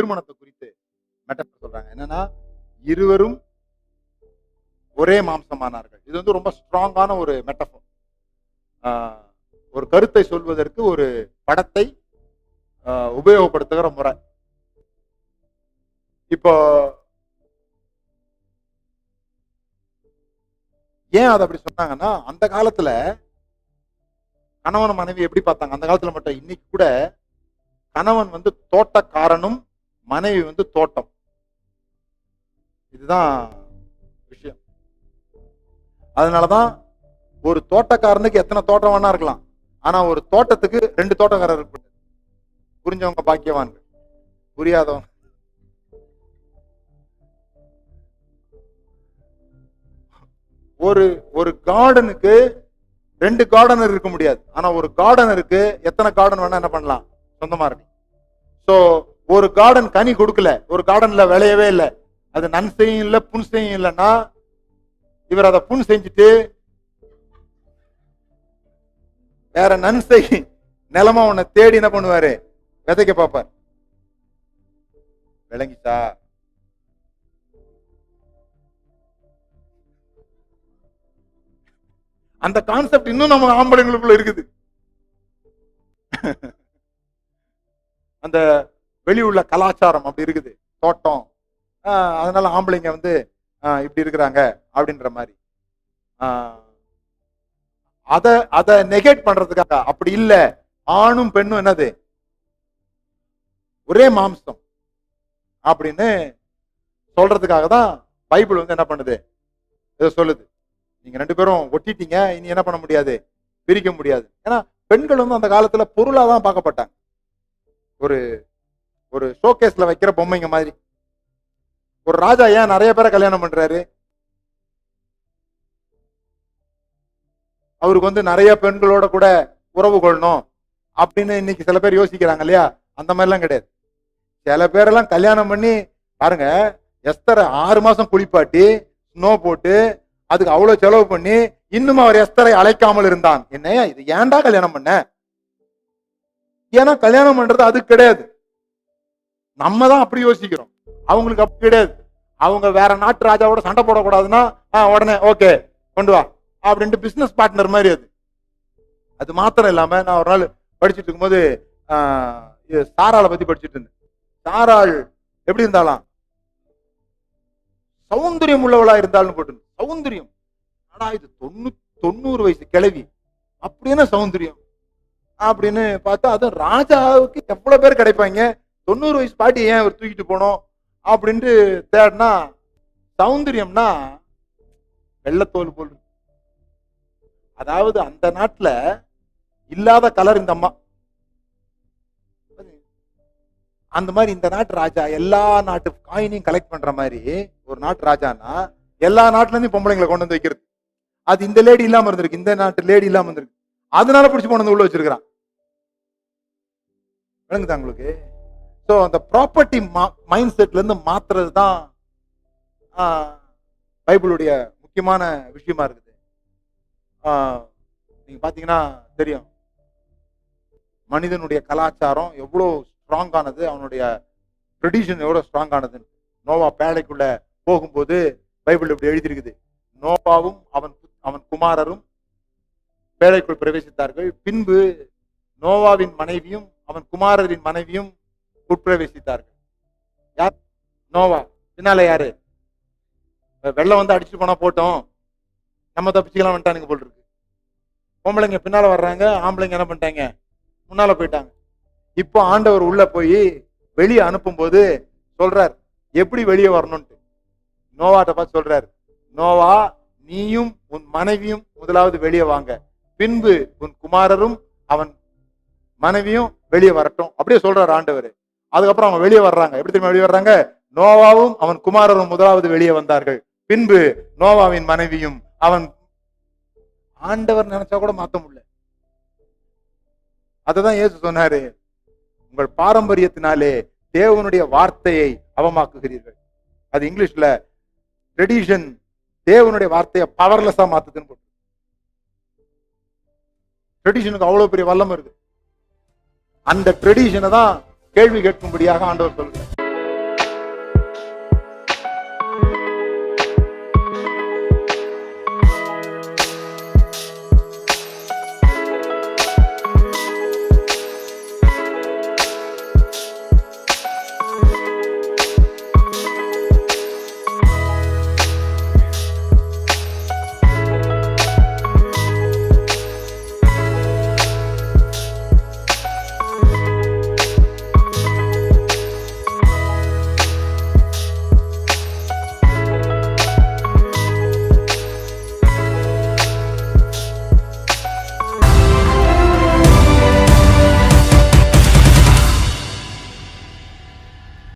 திருமணத்தை குறித்து மெட்டபர் சொல்றாங்க. என்னன்னா, இருவரும் ஒரே மாம்சமானார்கள். இது வந்து ரொம்ப ஸ்ட்ராங்கான ஒரு மெட்டபர். ஒரு கருத்தை சொல்வதற்கு ஒரு படத்தை உபயோகப்படுத்துகிற முறை. இப்போ ஏன் அதை அப்படி சொன்னாங்கன்னா, அந்த காலத்துல கணவன் மனைவி எப்படி பார்த்தாங்க? அந்த காலத்துல மட்டும், இன்னைக்கு கூட கணவன் வந்து தோட்டக்காரனும் மனைவி வந்து தோட்டம். இதுதான் விஷயம். அதனாலதான் ஒரு தோட்டக்காரனுக்கு எத்தனை தோட்டம் வேணா இருக்கலாம், ஆனா ஒரு தோட்டத்துக்கு 2 தோட்டக்காரர் இருக்கு. புரிஞ்சவங்க பாக்கியவான்கள், புரியாதவங்க. ஒரு கார்டனுக்கு 2 கார்டனர் இருக்க முடியாது, ஆனா ஒரு கார்டனருக்கு எத்தனை கார்டன் வேணா என்ன பண்ணலாம், சொந்தமா இருக்கு. சோ ஒரு கார்டன் கனி கொடுக்கல, ஒரு கார்டன்ல விளையவே இல்லை, அது நன்சையும் இல்லை புன்சையும் இல்லைன்னா, இவர் அதை புன் செஞ்சுட்டு வேற நன்சை நிலமா உன்னை தேடி என்ன பண்ணுவாரு, விதைக்க பார்ப்பார். விளங்கிச்சா? அந்த கான்செப்ட் இன்னும் நம்ம ஆம்பளைங்களுக்குள்ள இருக்குது. அந்த வெளி உள்ள கலாச்சாரம் அப்படி இருக்குது, தோட்டம். அதனால ஆம்பளைங்க வந்து இப்படி இருக்கிறாங்க அப்படின்ற மாதிரி. அத நெகேட் பண்றதுக்காக, அப்படி இல்ல, ஆணும் பெண்ணும் என்னது ஒரே மாம்சம் அப்படின்னு சொல்றதுக்காக தான் பைபிள் வந்து என்ன பண்ணுது, இதை சொல்லுது. நீங்க 2 பேரும் ஒட்டிட்டீங்க, இனி என்ன பண்ண முடியாது, பிரிக்க முடியாது. ஏன்னா பெண்கள் வந்து அந்த காலத்துல பொருளாதான் பார்க்கப்பட்டாங்க, ஒரு ஒரு ஷோகேஸ்ல வைக்கிற பொம்மைங்க மாதிரி. ஒரு ராஜா ஏன் நிறைய பேரை கல்யாணம் பண்றாரு? அவருக்கு வந்து நிறைய பெண்களோட கூட உறவு கொள்ளணும் அப்படின்னு இன்னைக்கு சில பேர் யோசிக்கிறாங்க இல்லையா? அந்த மாதிரிலாம் கிடையாது. சில பேரெல்லாம் கல்யாணம் பண்ணி பாருங்க, எஸ்தரை 6 மாசம் குளிப்பாட்டி ஸ்னோ போட்டு அதுக்கு அவ்வளவு செலவு பண்ணி இன்னும் அவர் எஸ்தரை அழைக்காமல் இருந்தான். என்னையா இது, ஏன்டா கல்யாணம் பண்ண? ஏன்னா கல்யாணம் பண்றது அது கிடையாது. நம்ம தான் அப்படி யோசிக்கிறோம், அவங்களுக்கு அப்படி கிடையாது. அவங்க வேற நாட்டு ராஜாவோட சண்டை போடக்கூடாதுன்னா உடனே ஓகே கொண்டு வா அப்படின்ட்டு பிசினஸ் பார்ட்னர் மாதிரி. அது மாத்திரம் இல்லாம, நான் ஒரு நாள் படிச்சுட்டு இருக்கும்போது சாராளை பத்தி படிச்சுட்டு இருந்தேன். சாராள் எப்படி இருந்தாலாம், சௌந்தரியம் உள்ளவளா இருந்தாலும் போட்டு, சௌந்தரியம். ஆனா இது 90 வயசு கிழவி, அப்படின்னு சௌந்தரியம் அப்படின்னு பார்த்தா, அது ராஜாவுக்கு எவ்வளவு பேர் கிடைப்பாங்க, 90 வயசு பாட்டி ஏன் அவர் தூக்கிட்டு போனோம் அப்படின்ட்டு தேடினா, சௌந்தரியம்னா வெள்ளத்தோல் போல். அதாவது அந்த நாட்டுல இல்லாத கலர் இந்த அம்மா. அந்த மாதிரி இந்த நாட்டு ராஜா எல்லா நாட்டு காயினையும் கலெக்ட் பண்ற மாதிரி ஒரு நாட்டு ராஜானா, எல்லா நாட்டுல இருந்து பொம்பளைங்களை கொண்டு வந்து வைக்கிறது. அது இந்த லேடி இல்லாம இருந்திருக்கு, இந்த நாட்டு லேடி இல்லாம இருந்திருக்கு, அதனால பிடிச்சு கொண்டு வந்து உள்ள வச்சிருக்கிறான். விளங்குதா உங்களுக்கு? சோ அந்த ப்ராப்பர்ட்டி மைண்ட் செட்ல இருந்து மாத்துறது தான் பைபிளுடைய முக்கியமான விஷயமா இருக்குது. நீங்க பாத்தீங்கன்னா தெரியும், மனிதனுடைய கலாச்சாரம் எவ்வளவு ஸ்ட்ராங்கானது, அவனுடைய ட்ரெடிஷன் எவ்வளவு ஸ்ட்ராங்கானது. நோவா பேழைக்குள்ள போகும்போது பைபிள் இப்படி எழுதியிருக்குது, நோவாவும் அவன் குமாரரும் பேழைக்குள் பிரவேசித்தார்கள், பின்பு நோவாவின் மனைவியும் அவன் குமாரரின் மனைவியும் உட்பிரவேசித்தார்கள். யார்? நோவா. பின்னால யாரு? வெள்ளம் வந்து அடிச்சுட்டு போனா போட்டோம், நம்ம தப்பிச்சுக்கலாம் வந்துட்டானுங்க போல் இருக்கு. பொம்பளைங்க பின்னால வர்றாங்க, ஆம்பளைங்க என்ன பண்ணிட்டாங்க, முன்னால போயிட்டாங்க. இப்போ ஆண்டவர் உள்ள போய் வெளியே அனுப்பும் போது சொல்றார் எப்படி வெளியே வரணும்ட்டு. நோவாட்ட பார்த்து சொல்றார், நோவா நீயும் உன் மனைவியும் முதலாவது வெளியே வாங்க, பின்பு உன் குமாரரும் அவன் மனைவியும் வெளியே வரட்டும், அப்படியே சொல்றாரு ஆண்டவர். அதுக்கப்புறம் அவங்க வெளியே வர்றாங்க. எப்படி தெரியுமா வெளியே வர்றாங்க? நோவாவும் அவன் குமாரரும் முதலாவது வெளியே வந்தார்கள், பின்பு நோவாவின் மனைவியும் அவன். ஆண்டவர் நினைச்சா கூட மாத்த முடியல. அததான் இயேசு சொன்னாரு, உங்கள் பாரம்பரியத்தினாலே தேவனுடைய வார்த்தையை அவமாக்குகிறீர்கள். அது இங்கிலீஷ்ல ட்ரெடிஷன் தேவனுடைய வார்த்தையை பவர்லெஸ்ஸா மாத்துதுன்னு போட்டு. ட்ரெடிஷனுக்கு அவ்வளவு பெரிய வல்லம் இருக்கு. அந்த ட்ரெடிஷனை தான் கேள்வி கேட்கும்படியாக ஆண்டவர் சொல்றார்.